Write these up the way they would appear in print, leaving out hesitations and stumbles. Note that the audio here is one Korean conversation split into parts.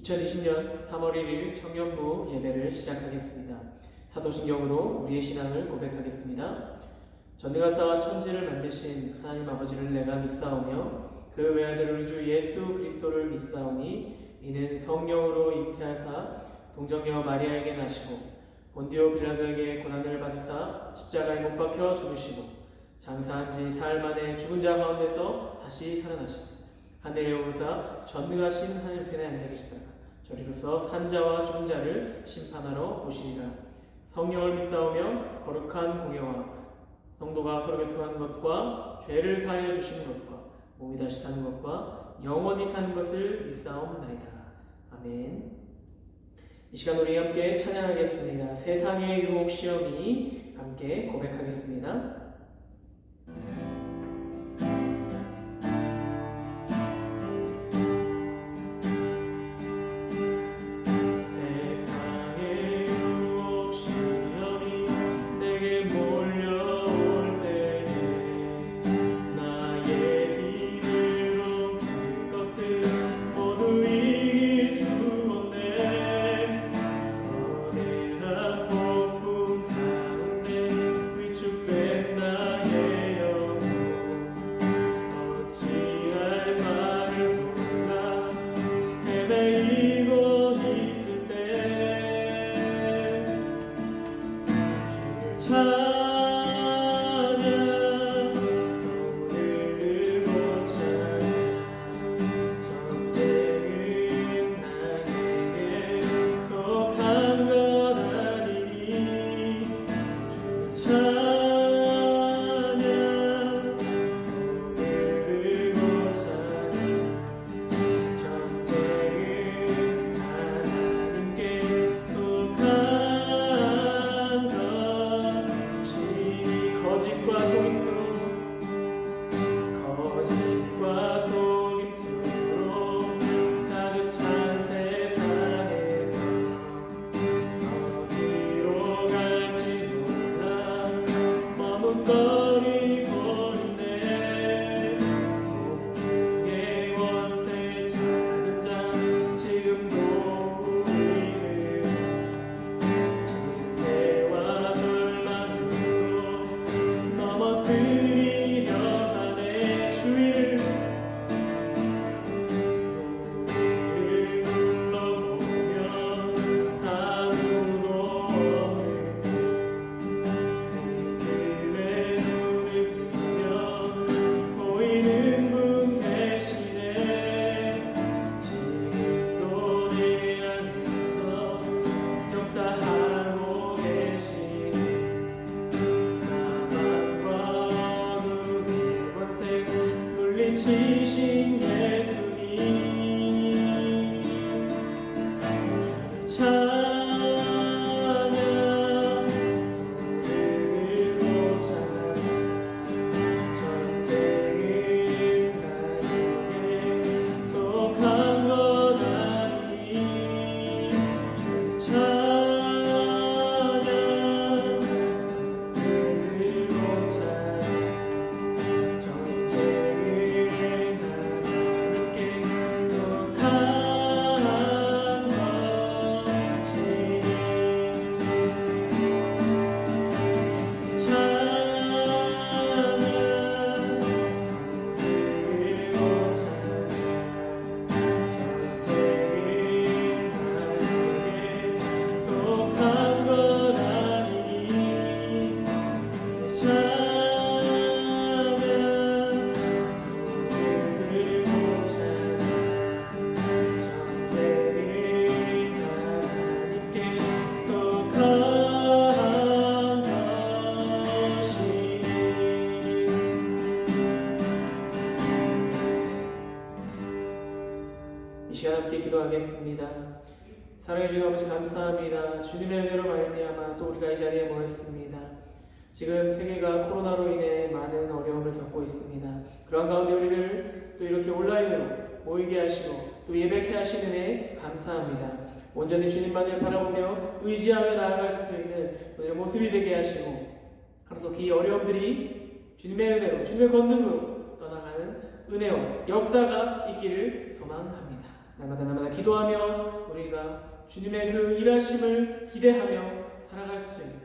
2020년 3월 1일 청년부 예배를 시작하겠습니다. 사도신경으로 우리의 신앙을 고백하겠습니다. 전능하사 천지를 만드신 하나님 아버지를 내가 믿사오며 그 외아들 우리 주 예수 그리스도를 믿사오니 이는 성령으로 잉태하사 동정녀 마리아에게 나시고 본디오 빌라도에게 고난을 받으사 십자가에 못 박혀 죽으시고 장사한 지 사흘 만에 죽은 자 가운데서 다시 살아나시고 하늘에 오르사 전능하신 하늘편에 앉아 계시다가 저리로서 산자와 죽은 자를 심판하러 오시리라. 성령을 믿사오며 거룩한 공예와 성도가 서로 교통하는 것과 죄를 사하여 주시는 것과 몸이 다시 사는 것과 영원히 사는 것을 믿사옵나이다. 아멘. 이 시간 우리 함께 찬양하겠습니다. 세상의 유혹 시험이 함께 고백하겠습니다. 이 시간 함께 기도하겠습니다. 사랑해 주신 아버지 감사합니다. 주님의 은혜로 말미암아 또 우리가 이 자리에 모였습니다. 지금 세계가 코로나로 인해 많은 어려움을 겪고 있습니다. 그런 가운데 우리를 또 이렇게 온라인으로 모이게 하시고 또 예배케 하신 은혜 감사합니다. 온전히 주님만을 바라보며 의지하며 나아갈 수 있는 오늘의 모습이 되게 하시고 그래서 이 어려움들이 주님의 은혜로 주님의 권능으로 떠나가는 은혜와 역사가 있기를 소망합니다. 날마다 기도하며 우리가 주님의 그 일하심을 기대하며 살아갈 수 있는,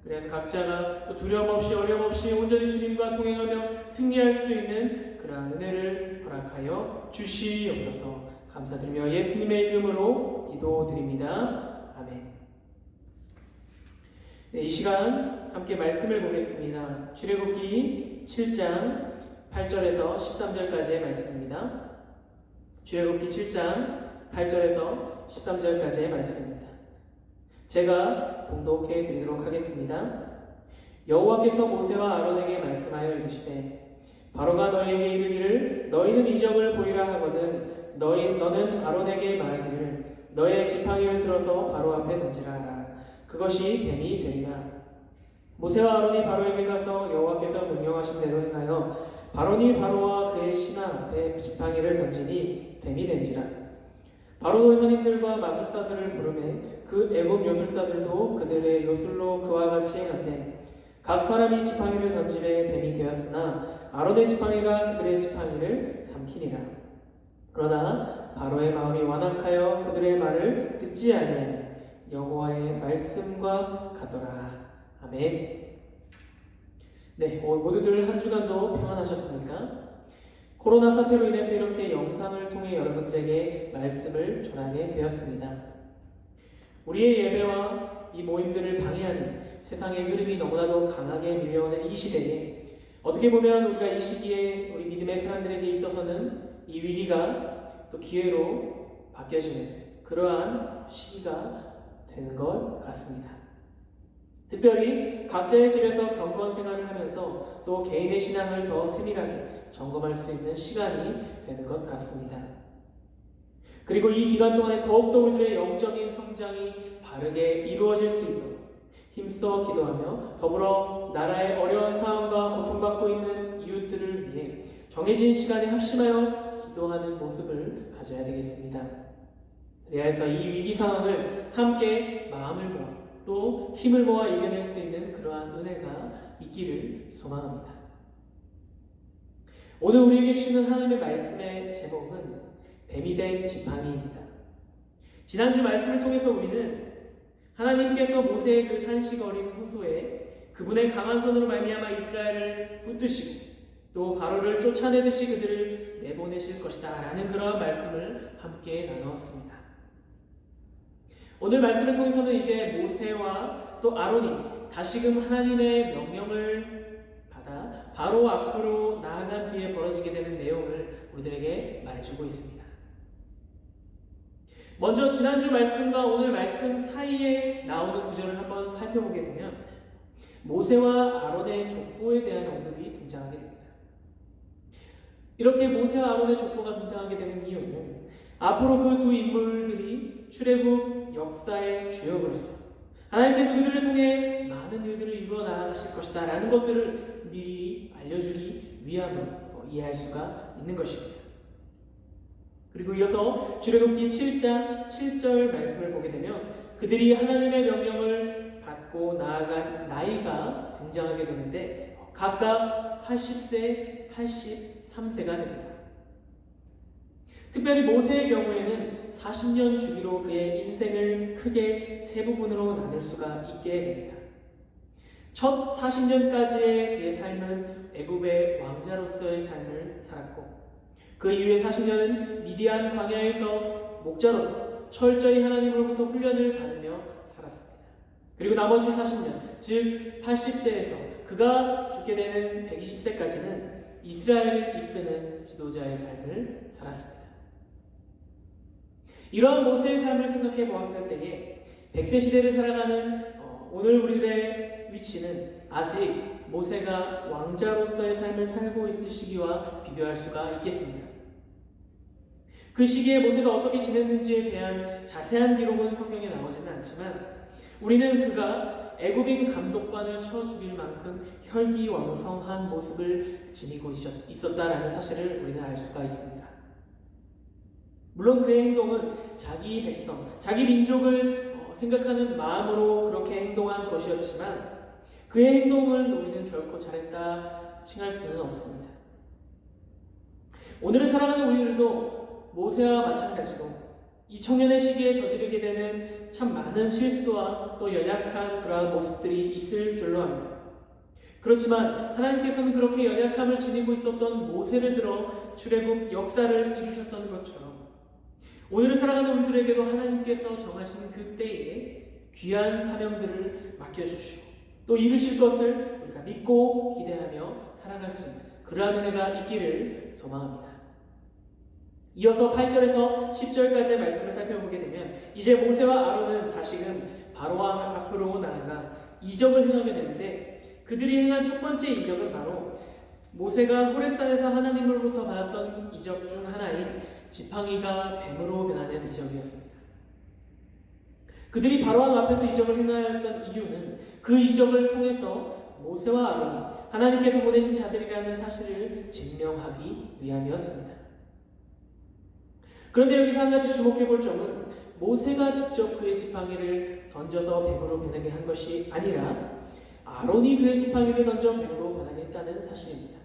그래서 각자가 또 두려움 없이 어려움 없이 온전히 주님과 동행하며 승리할 수 있는 그러한 은혜를 허락하여 주시옵소서. 감사드리며 예수님의 이름으로 기도드립니다. 아멘. 네, 이 시간 함께 말씀을 보겠습니다. 출애굽기 7장 8절에서 13절까지의 말씀입니다. 출애굽기 7장 8절에서 13절까지의 말씀입니다. 제가 봉독해 드리도록 하겠습니다. 여호와께서 모세와 아론에게 말씀하여 이르시되 바로가 너희에게 이르기를 너희는 이적을 보이라 하거든 너는 아론에게 말하기를 너의 지팡이를 들어서 바로 앞에 던지라 하라. 그것이 뱀이 되리라. 모세와 아론이 바로에게 가서 여호와께서 명령하신 대로 행하여 바론이 바로와 그의 신하 앞에 지팡이를 던지니 뱀이 된지라. 바로 현인들과 마술사들을 부르매 그 애굽 요술사들도 그들의 요술로 그와 같이 행하되 각 사람이 지팡이를 던지매 뱀이 되었으나 아론의 지팡이가 그들의 지팡이를 삼키니라. 그러나 바로의 마음이 완악하여 그들의 말을 듣지 아니하니 여호와의 말씀과 같더라. 아멘. 네, 모두들 한 주간도 평안하셨습니까? 코로나 사태로 인해서 이렇게 영상을 통해 여러분들에게 말씀을 전하게 되었습니다. 우리의 예배와 이 모임들을 방해하는 세상의 흐름이 너무나도 강하게 밀려오는 이 시대에 어떻게 보면 우리가 이 시기에 우리 믿음의 사람들에게 있어서는 이 위기가 또 기회로 바뀌어지는 그러한 시기가 되는 것 같습니다. 특별히 각자의 집에서 경건 생활을 하면서 또 개인의 신앙을 더 세밀하게 점검할 수 있는 시간이 되는 것 같습니다. 그리고 이 기간 동안에 더욱더 우리들의 영적인 성장이 바르게 이루어질 수 있도록 힘써 기도하며 더불어 나라의 어려운 상황과 고통받고 있는 이웃들을 위해 정해진 시간에 합심하여 기도하는 모습을 가져야 되겠습니다. 그래서 이 위기 상황을 함께 마음을 모아 또 힘을 모아 이겨낼 수 있는 그러한 은혜가 있기를 소망합니다. 오늘 우리에게 주시는 하나님의 말씀의 제목은 뱀이 된 지팡이입니다. 지난주 말씀을 통해서 우리는 하나님께서 모세의 그 탄식 어린 호소에 그분의 강한 손으로 말미암아 이스라엘을 붙드시고 또 바로를 쫓아내듯이 그들을 내보내실 것이다 라는 그러한 말씀을 함께 나누었습니다. 오늘 말씀을 통해서는 이제 모세와 또 아론이 다시금 하나님의 명령을 받아 바로 앞으로 나아간 뒤에 벌어지게 되는 내용을 우리들에게 말해주고 있습니다. 먼저 지난주 말씀과 오늘 말씀 사이에 나오는 구절을 한번 살펴보게 되면 모세와 아론의 족보에 대한 언급이 등장하게 됩니다. 이렇게 모세와 아론의 족보가 등장하게 되는 이유는 앞으로 그 두 인물들이 출애굽 역사의 주역으로서 하나님께서 그들을 통해 많은 일들을 이루어 나가실 것이다 라는 것들을 미리 알려주기 위함으로 이해할 수가 있는 것입니다. 그리고 이어서 출애굽기 7장 7절 말씀을 보게 되면 그들이 하나님의 명령을 받고 나아간 나이가 등장하게 되는데 각각 80세, 83세가 됩니다. 특별히 모세의 경우에는 40년 주기로 그의 인생을 크게 세 부분으로 나눌 수가 있게 됩니다. 첫 40년까지의 그의 삶은 애굽의 왕자로서의 삶을 살았고 그 이후의 40년은 미디안 광야에서 목자로서 철저히 하나님으로부터 훈련을 받으며 살았습니다. 그리고 나머지 40년, 즉 80세에서 그가 죽게 되는 120세까지는 이스라엘을 이끄는 지도자의 삶을 살았습니다. 이러한 모세의 삶을 생각해 보았을 때에 100세 시대를 살아가는 오늘 우리들의 위치는 아직 모세가 왕자로서의 삶을 살고 있을 시기와 비교할 수가 있겠습니다. 그 시기에 모세가 어떻게 지냈는지에 대한 자세한 기록은 성경에 나오지는 않지만 우리는 그가 애굽인 감독관을 쳐 죽일 만큼 혈기왕성한 모습을 지니고 있었다라는 사실을 우리는 알 수가 있습니다. 물론 그의 행동은 자기 백성, 자기 민족을 생각하는 마음으로 그렇게 행동한 것이었지만 그의 행동을 우리는 결코 잘했다 칭할 수는 없습니다. 오늘을 살아가는 우리들도 모세와 마찬가지로 이 청년의 시기에 저지르게 되는 참 많은 실수와 또 연약한 그러한 모습들이 있을 줄로 압니다. 그렇지만 하나님께서는 그렇게 연약함을 지니고 있었던 모세를 들어 출애굽 역사를 이루셨던 것처럼 오늘을 살아가는 우리들에게도 하나님께서 정하신 그 때에 귀한 사명들을 맡겨주시고 또 이루실 것을 우리가 믿고 기대하며 살아갈 수 있는 그러한 은혜가 있기를 소망합니다. 이어서 8절에서 10절까지의 말씀을 살펴보게 되면 이제 모세와 아론은 다시금 바로왕 앞으로 나아가 이적을 행하게 되는데 그들이 행한 첫 번째 이적은 바로 모세가 호렙산에서 하나님으로부터 받았던 이적 중 하나인 지팡이가 뱀으로 변하는 이적이었습니다. 그들이 바로왕 앞에서 이적을 행하였던 이유는 그 이적을 통해서 모세와 아론이 하나님께서 보내신 자들이라는 사실을 증명하기 위함이었습니다. 그런데 여기서 한 가지 주목해 볼 점은 모세가 직접 그의 지팡이를 던져서 뱀으로 변하게 한 것이 아니라 아론이 그의 지팡이를 던져 뱀으로 변하게 했다는 사실입니다.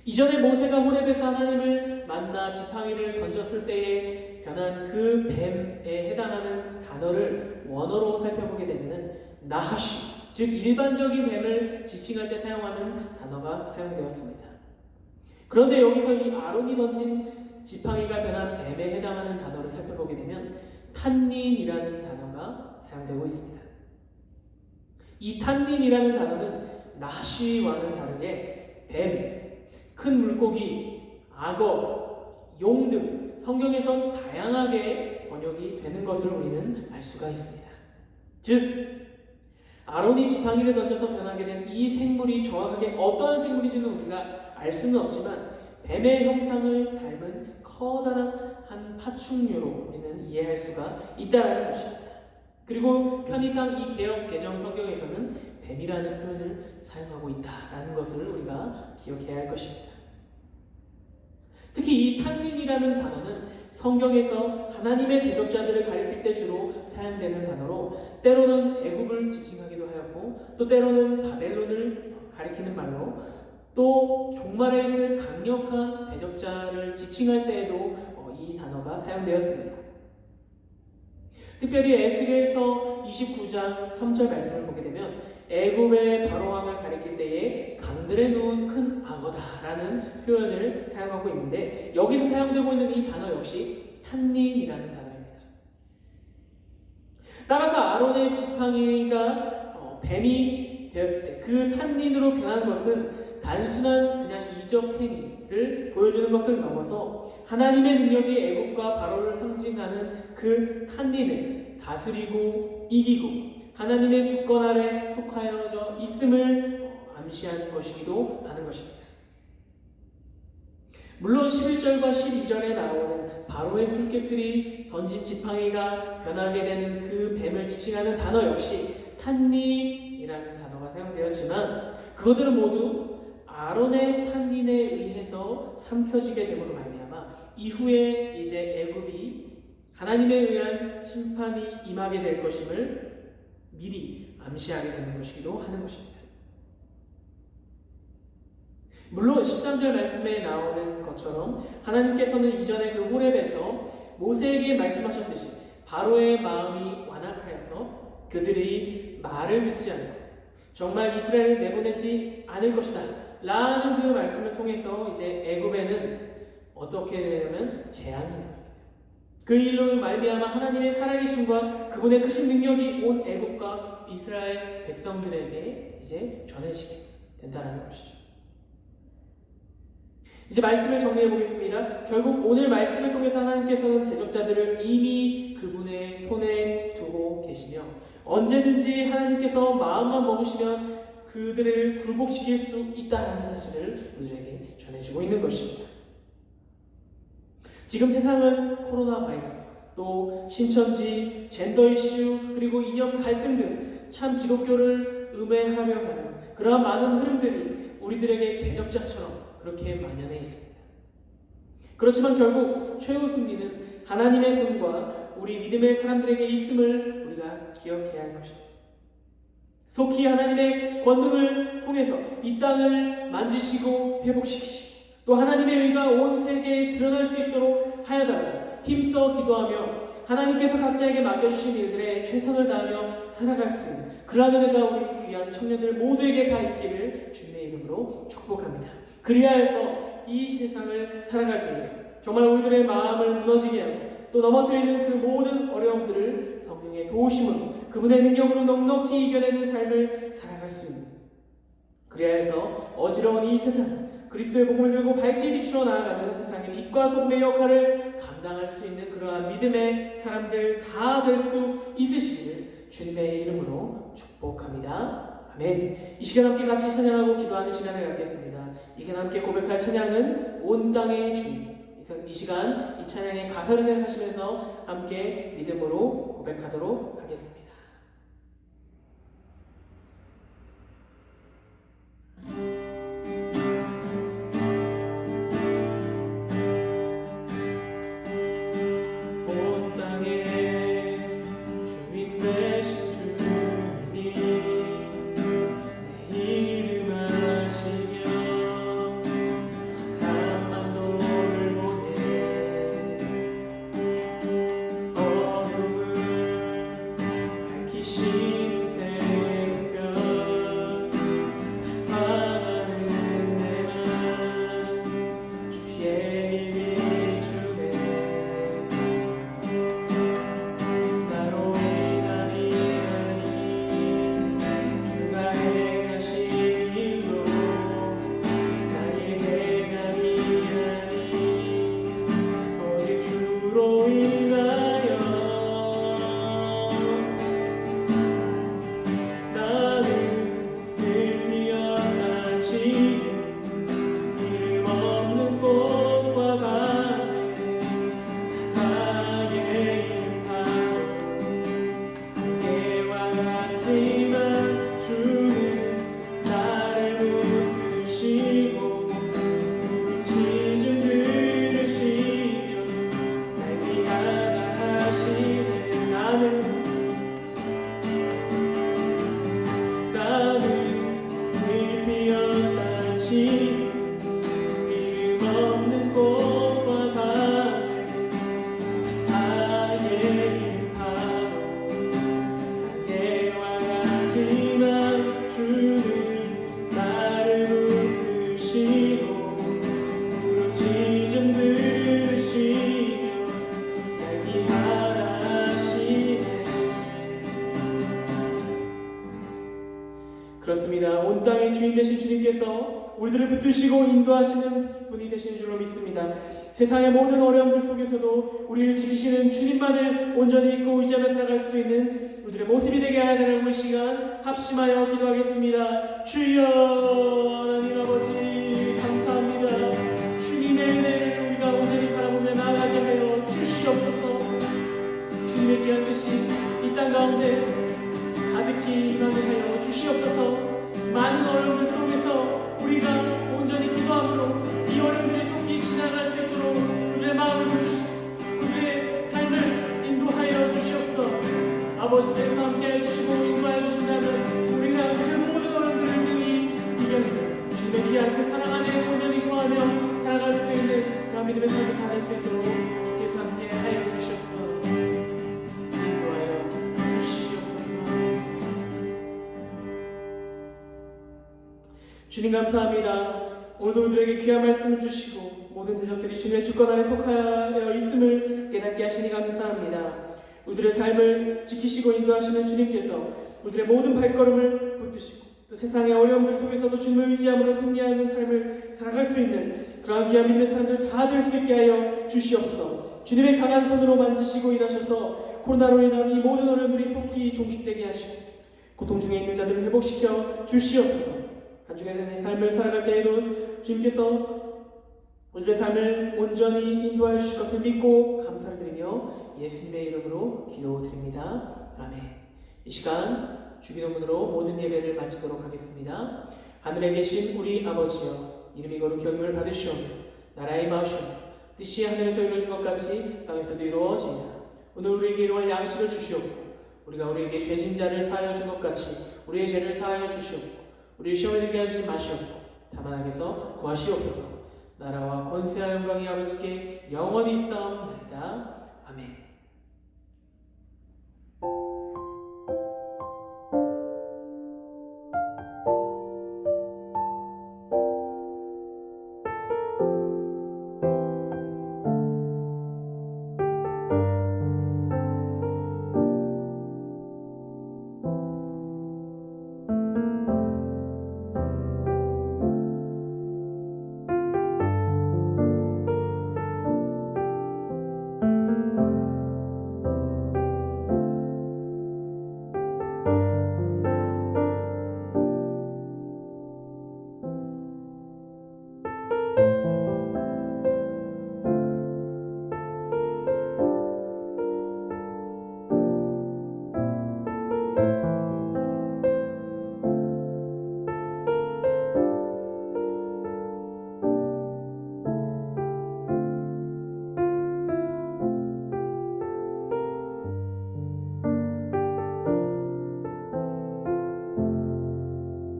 이전에 모세가 호렙에서 하나님을 만나 지팡이를 던졌을 때에 변한 그 뱀에 해당하는 단어를 원어로 살펴보게 되면 나하시, 즉 일반적인 뱀을 지칭할 때 사용하는 단어가 사용되었습니다. 그런데 여기서 이 아론이 던진 지팡이가 변한 뱀에 해당하는 단어를 살펴보게 되면 탄닌이라는 단어가 사용되고 있습니다. 이 탄닌이라는 단어는 나시와는 다르게 뱀, 큰 물고기, 악어, 용 등 성경에선 다양하게 번역이 되는 것을 우리는 알 수가 있습니다. 즉 아론이 지팡이를 던져서 변하게 된 이 생물이 정확하게 어떠한 생물인지는 우리가 알 수는 없지만 뱀의 형상을 닮은 커다란 한 파충류로 우리는 이해할 수가 있다는 것입니다. 그리고 편의상 이 개역 개정 성경에서는 뱀이라는 표현을 사용하고 있다는 것을 우리가 기억해야 할 것입니다. 특히 이 탄닌이라는 단어는 성경에서 하나님의 대적자들을 가리킬 때 주로 사용되는 단어로 때로는 애굽을 지칭하기도 하였고 또 때로는 바벨론을 가리키는 말로 또 종말에 있을 강력한 대적자를 지칭할 때에도 이 단어가 사용되었습니다. 특별히 에스겔서 29장 3절 말씀을 보게 되면 애굽의 바로왕을 가리킬 때에 강들에 누운 큰 악어다라는 표현을 사용하고 있는데 여기서 사용되고 있는 이 단어 역시 탄닌이라는 단어입니다. 따라서 아론의 지팡이가 뱀이 되었을 때 그 탄닌으로 변한 것은 단순한 그냥 이적 행위를 보여주는 것을 넘어서 하나님의 능력이 애굽과 바로를 상징하는 그 탄닌을 다스리고 이기고 하나님의 주권 아래 속하여져 있음을 암시하는 것이기도 하는 것입니다. 물론 11절과 12절에 나오는 바로의 술객들이 던진 지팡이가 변하게 되는 그 뱀을 지칭하는 단어 역시 탄닌이라는 단어가 사용되었지만 그것들은 모두 아론의 탄닌에 의해서 삼켜지게 됨으로 말미암아 이후에 이제 애굽이 하나님에 의한 심판이 임하게 될 것임을 미리 암시하게 되는 것이기도 하는 것입니다. 물론 13절 말씀에 나오는 것처럼 하나님께서는 이전에 그 호렙에서 모세에게 말씀하셨듯이 바로의 마음이 완악하여서 그들이 말을 듣지 않고 정말 이스라엘을 내보내지 않을 것이다 라는 그 말씀을 통해서 이제 애굽에는 어떻게 되냐면 재앙이 그 일로 말미암아 하나님의 살아계심과 그분의 크신 능력이 온 애굽과 이스라엘 백성들에게 이제 전해지게 된다는 것이죠. 이제 말씀을 정리해 보겠습니다. 결국 오늘 말씀을 통해서 하나님께서는 대적자들을 이미 그분의 손에 두고 계시며 언제든지 하나님께서 마음만 먹으시면 그들을 굴복시킬 수 있다는 사실을 우리에게 전해주고 있는 것입니다. 지금 세상은 코로나 바이러스, 또 신천지, 젠더 이슈, 그리고 이념 갈등 등 참 기독교를 음해하려 하는 그러한 많은 흐름들이 우리들에게 대적자처럼 그렇게 만연해 있습니다. 그렇지만 결국 최후 승리는 하나님의 손과 우리 믿음의 사람들에게 있음을 우리가 기억해야 할 것입니다. 속히 하나님의 권능을 통해서 이 땅을 만지시고 회복시키시고 또 하나님의 의가 온 세계에 드러날 수 있도록 하여달라고 힘써 기도하며 하나님께서 각자에게 맡겨주신 일들에 최선을 다하며 살아갈 수 있는 그러한 은혜가 우리 귀한 청년들 모두에게 다 있기를 주님의 이름으로 축복합니다. 그리하여서 이 세상을 살아갈 때에 정말 우리들의 마음을 무너지게 하고 또 넘어뜨리는 그 모든 어려움들을 성령의 도우심으로 그분의 능력으로 넉넉히 이겨내는 삶을 살아갈 수 있는 그리하여서 어지러운 이 세상 그리스도의 복음을 들고 밝게 비추어 나아가는 세상의 빛과 소금의 역할을 감당할 수 있는 그러한 믿음의 사람들 다 될 수 있으시기를 주님의 이름으로 축복합니다. 아멘. 이 시간 함께 같이 찬양하고 기도하는 시간을 갖겠습니다. 이 시간 함께 고백할 찬양은 온 땅의 주님. 이 시간 이 찬양의 가사를 생각하시면서 함께 믿음으로 고백하도록 하겠습니다. 그렇습니다. 온 땅의 주인 되신 주님께서 우리들을 붙드시고 인도하시는 분이 되시는 줄로 믿습니다. 세상의 모든 어려움들 속에서도 우리를 지키시는 주님만을 온전히 믿고 의지하며 살아갈 수 있는 우리들의 모습이 되게 하여달라고 이 시간 합심하여 기도하겠습니다. 주여 하나님 아버지 감사합니다. 주님의 은혜를 우리가 온전히 바라보며 나아가게 하여 주시옵소서. 주님의 귀한 뜻이 이 땅 가운데 가득히 임하게 하여 주시옵소서. 많은 어려움들 속에서 우리가 온전히 기도함으로 이 어려움들이 속히 지나갈 수 있도록 우리의 마음을 부르시고 우리의 삶을 인도하여 주시옵소서. 아버지께서 함께해 주시고 인도하여 주신다면 우리가 그 모든 어려움들을 능히 이겨내는 주님의 귀한 그 사랑 안에 온전히 거하며 살아갈 수 있는 그런 믿음의 삶을 다 될 수 있도록 주께서 함께하여 주시옵소서. 주님 감사합니다. 오늘도 우리들에게 귀한 말씀을 주시고 모든 대적들이 주님의 주권 안에 속하여 있음을 깨닫게 하시니 감사합니다. 우리들의 삶을 지키시고 인도하시는 주님께서 우리들의 모든 발걸음을 붙드시고 또 세상의 어려움들 속에서도 주님을 의지함으로 승리하는 삶을 살아갈 수 있는 그러한 귀한 믿음의 사람들 다 될 수 있게 하여 주시옵소서. 주님의 강한 손으로 만지시고 일하셔서 코로나로 인한 이 모든 어려움들이 속히 종식되게 하시고 고통 중에 있는 자들을 회복시켜 주시옵소서. 한 주간의 삶을 살아갈 때에도 주님께서 우리의 삶을 온전히 인도하여 주실 것을 믿고 감사를 드리며 예수님의 이름으로 기도드립니다. 아멘. 이 시간 주기도문으로 모든 예배를 마치도록 하겠습니다. 하늘에 계신 우리 아버지여, 이름이 거룩히 여김을 받으시오며 나라의 마으시오며 뜻이 하늘에서 이루어진 것 같이 땅에서도 이루어지이다. 오늘 우리에게 이루어질 양식을 주시옵고 우리가 우리에게 죄진 자를 사하여 준 것 같이 우리의 죄를 사하여 주시옵고 우리 시험에 들게 하시지 마시옵고 다만 악에서 구하시옵소서. 나라와 권세와 영광이 아버지께 영원히 있사옵나이다. 아멘.